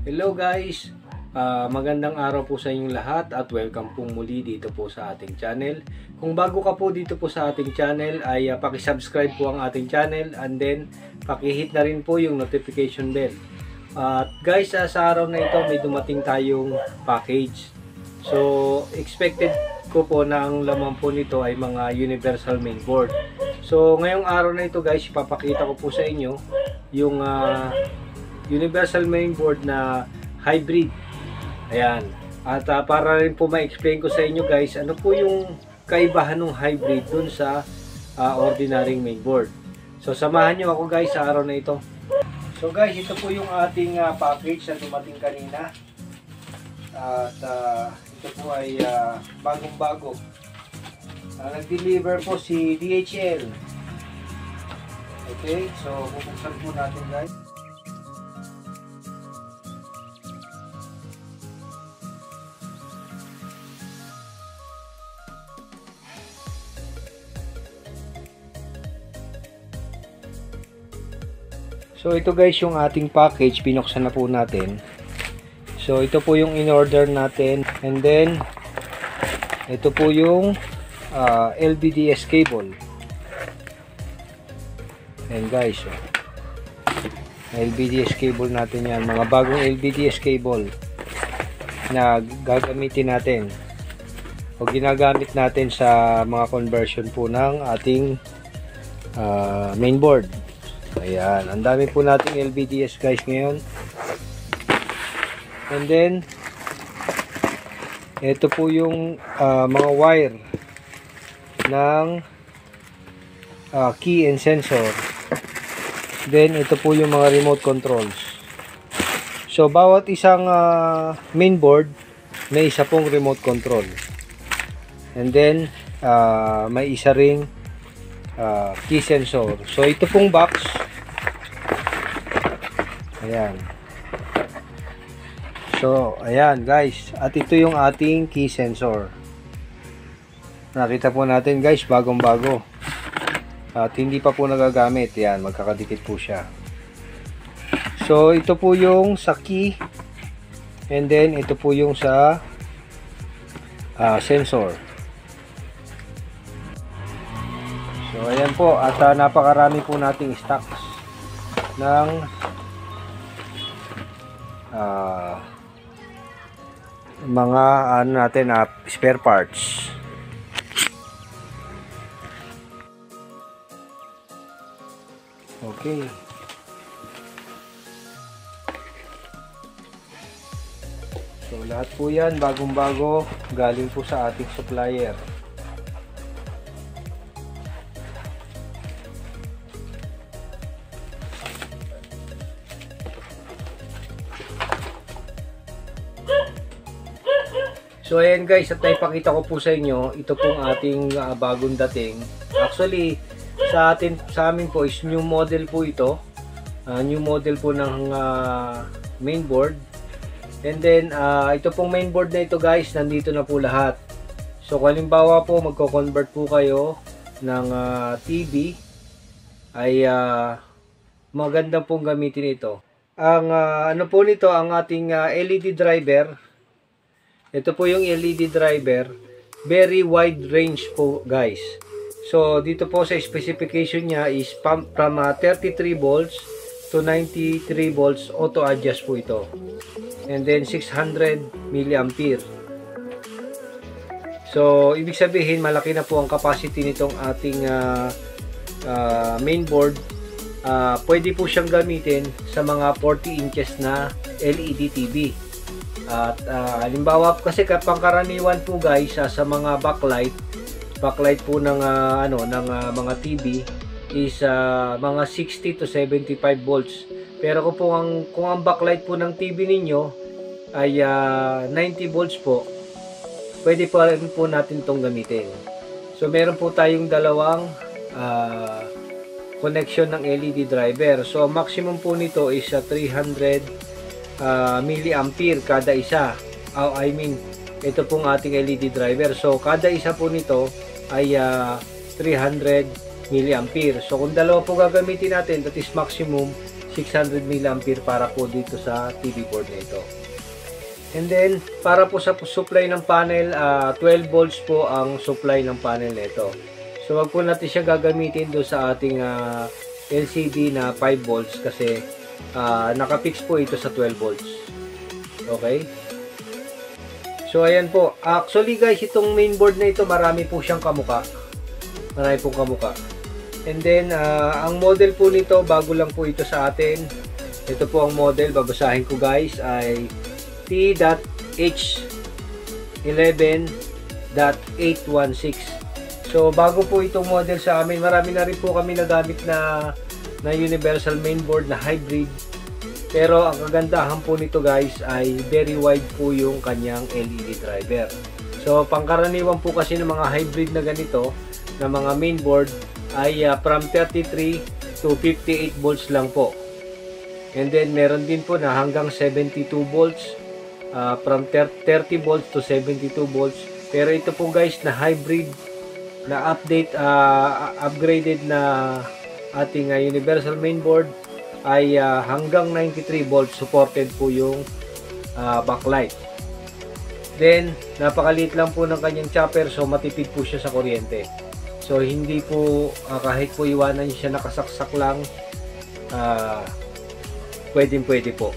Hello guys! Magandang araw po sa inyong lahat at welcome po muli dito po sa ating channel. Kung bago ka po dito po sa ating channel ay paki-subscribe po ang ating channel and then paki-hit na rin po yung notification bell. At guys, sa araw na ito may dumating tayong package. So expected ko po na ang laman po nito ay mga universal mainboard. So ngayong araw na ito guys, ipapakita ko po sa inyo yung universal mainboard na hybrid. Ayan. At para rin po ma-explain ko sa inyo guys, ano po yung kaibahan ng hybrid dun sa ordinary mainboard. So samahan nyo ako guys sa araw na ito. So guys, ito po yung ating package na dumating kanina. At ito po ay bagong-bago. Nag-deliver po si DHL. Okay, so bubuksan po natin guys. So ito guys yung ating package, binuksan na po natin. So ito po yung in-order natin, and then ito po yung LVDS cable. And guys, LVDS cable natin yan, mga bagong LVDS cable na gagamitin natin o ginagamit natin sa mga conversion po ng ating mainboard. Ayan, ang dami po nating LVDS guys ngayon. And then ito po yung mga wire ng key and sensor. Then ito po yung mga remote controls. So bawat isang mainboard may isa pong remote control. And then may isa ring key sensor. So ito pong box, ayan. So ayan guys, at ito yung ating key sensor. Nakita po natin guys, bagong bago at hindi pa po nagagamit. Yan, magkakadikit po siya. So ito po yung sa key, and then ito po yung sa sensor. So ayan po, at napakarami po nating stocks ng mga natin spare parts. Okay. So lahat po yan bagong-bago, galing po sa ating supplier. So ayan guys, at naipakita ko po sa inyo, ito pong ating bagong dating. Actually, sa amin po is new model po ito. New model po ng mainboard. And then ito pong mainboard na ito guys, nandito na po lahat. So kung halimbawa po magko-convert po kayo ng TV, ay maganda pong gamitin ito. Ang ano po nito, ang ating LED driver. Ito po yung LED driver, very wide range po guys. So dito po sa specification niya is from 33 volts to 93 volts auto adjust po ito. And then 600 milliampere. So ibig sabihin malaki na po ang capacity nitong ating mainboard. Pwede po siyang gamitin sa mga 40 inches na LED TV. At halimbawa kasi pangkaraniwan po guys sa mga backlight po ng mga TV is mga 60 to 75 volts. Pero kung ang backlight po ng TV ninyo ay 90 volts po, pwede pa rin po natin tong gamitin. So meron po tayong dalawang connection ng LED driver. So maximum po nito is 300 milliampere kada isa. Ito pong ating LED driver. So kada isa po nito ay 300 milliampere. So kung dalawa po gagamitin natin, that is maximum 600 mAh para po dito sa TV board na ito. And then, para po sa supply ng panel, 12 volts po ang supply ng panel nito. So, wag po natin siya gagamitin doon sa ating LCD na 5 volts kasi nakapix po ito sa 12 volts. Okay? So, ayan po. Actually guys, itong mainboard na ito, marami po siyang kamuka. Marami pong kamuka. And then, ang model po nito, bago lang po ito sa atin. Ito po ang model, babasahin ko guys, ay T.H11.816. So, bago po itong model sa amin, marami na rin po kami nagamit na universal mainboard na hybrid. Pero ang kagandahan po nito guys ay very wide po yung kanyang LED driver. So pangkaraniwan po kasi ng mga hybrid na ganito na mga mainboard ay from 33 to 58 volts lang po. And then meron din po na hanggang 72 volts, from 30 volts to 72 volts. Pero ito po guys na hybrid na upgraded na ating universal mainboard ay hanggang 93 volts supported po yung backlight. Then napakaliit lang po ng kanyang chopper, so matipid po siya sa kuryente. So hindi po kahit po iwanan niyo siya nakasaksak lang, pwede po.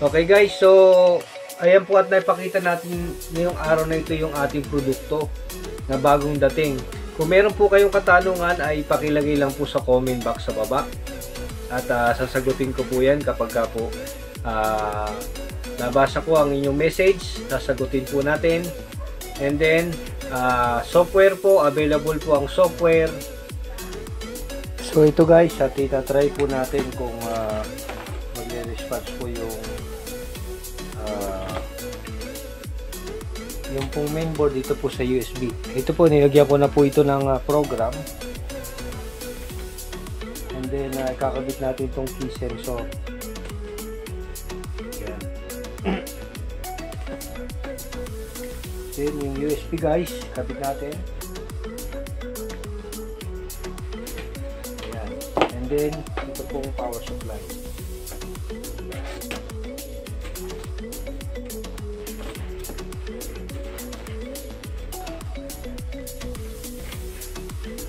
Okay guys, so ayan po at naipakita natin ngayong araw na ito yung ating produkto na bagong dating. Kung meron po kayong katanungan ay pakilagay lang po sa comment box sa baba. At sasagutin ko po yan kapag po nabasa ko ang inyong message, sasagutin po natin. And then software po, available po ang software. So ito guys, at itatry po natin kung magre-response po yung pong mainboard dito po sa USB. Ito po, nilagyan ko na po ito ng program. And then kakabit natin itong key sensor. Ayan. Then yung USB guys, kabit natin. Ayan. And then ito pong power supply.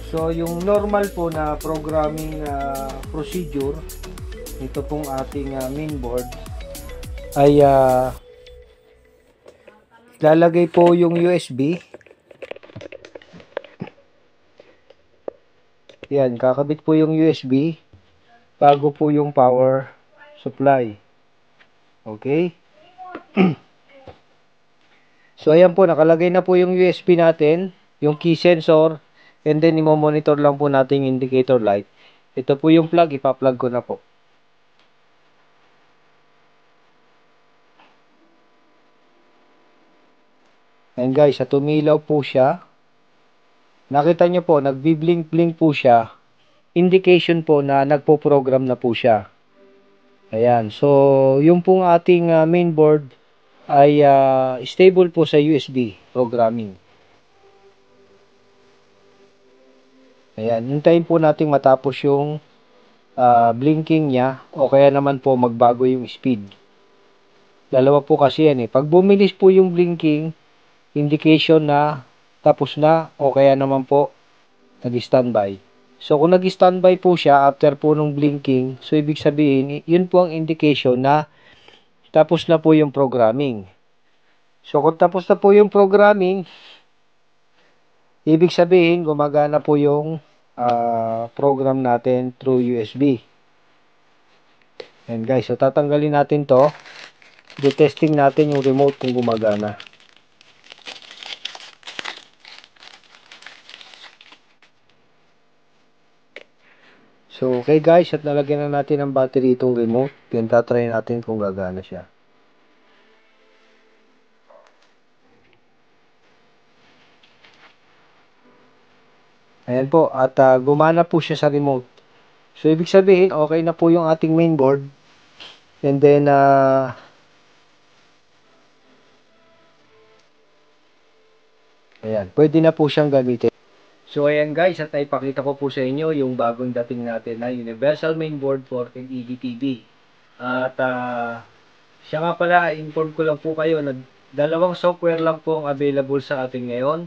So yung normal po na programming procedure nito pong ating mainboard ay lalagay po yung USB. Yan, kakabit po yung USB bago po yung power supply. Okay? So ayan po, nakalagay na po yung USB natin, yung key sensor. And then, i-monitor lang po natin yung indicator light. Ito po yung plug, ipa-plug ko na po. And guys, at tumilaw po siya. Nakita nyo po, nagbi-blink-blink po siya. Indication po na nagpo-program na po siya. Ayan, so yung pong ating mainboard ay stable po sa USB programming. Ayan, hintayin po natin matapos yung blinking niya o kaya naman po magbago yung speed. Dalawa po kasi yan eh. Pag bumilis po yung blinking, indication na tapos na o kaya naman po nag-standby. So kung nag-standby po siya after po nung blinking, so ibig sabihin, yun po ang indication na tapos na po yung programming. So kung tapos na po yung programming, ibig sabihin gumagana po yung program natin through USB. And guys, so tatanggalin natin to. Do-testing natin yung remote kung gumagana. So okay guys, at nalagyan na natin ang battery itong remote. Yan, tatry natin kung gagana siya. Ayan po, at gumana po siya sa remote. So, ibig sabihin, okay na po yung ating mainboard. And then, ayan, pwede na po siyang gamitin. So ayan guys, at naipakita ko po sa inyo yung bagong dating natin na Universal Mainboard for LED TV. At siya nga pala, inform ko lang po kayo na dalawang software lang po ang available sa atin ngayon.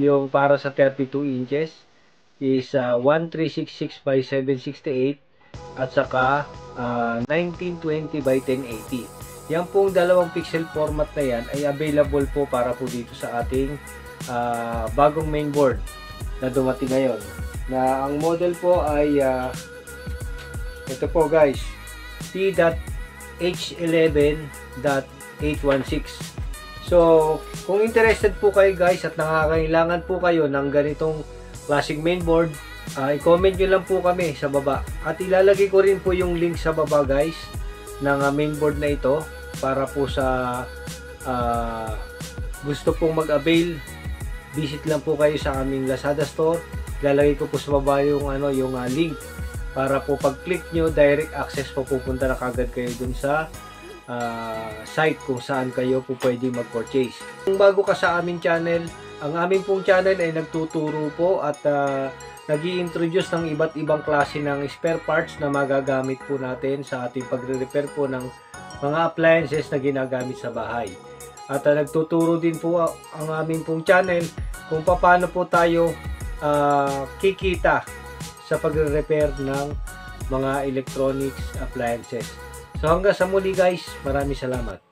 Yung para sa 32 inches is 1366 by 768 at saka 1920 by 1080. Yan pong dalawang pixel format na yan ay available po para po dito sa ating bagong mainboard na dumating ngayon. Na ang model po ay ito po guys, T.H11.816. So, kung interested po kayo guys at nangangailangan po kayo ng ganitong klaseng mainboard, i-comment nyo lang po kami sa baba. At ilalagay ko rin po yung link sa baba guys ng mainboard na ito para po sa gusto pong mag-avail. Visit lang po kayo sa aming Lazada store. Ilalagay ko po sa baba yung link para po pag-click nyo, direct access po, pupunta na kagad kayo dun sa site kung saan kayo po pwede mag-purchase. Kung bago ka sa aming channel, ang aming pong channel ay nagtuturo po at nag-i-introduce ng iba't ibang klase ng spare parts na magagamit po natin sa ating pagre-repair po ng mga appliances na ginagamit sa bahay. At nagtuturo din po ang aming pong channel kung paano po tayo kikita sa pagre-repair ng mga electronics appliances. So hanggang sa muli guys, maraming salamat.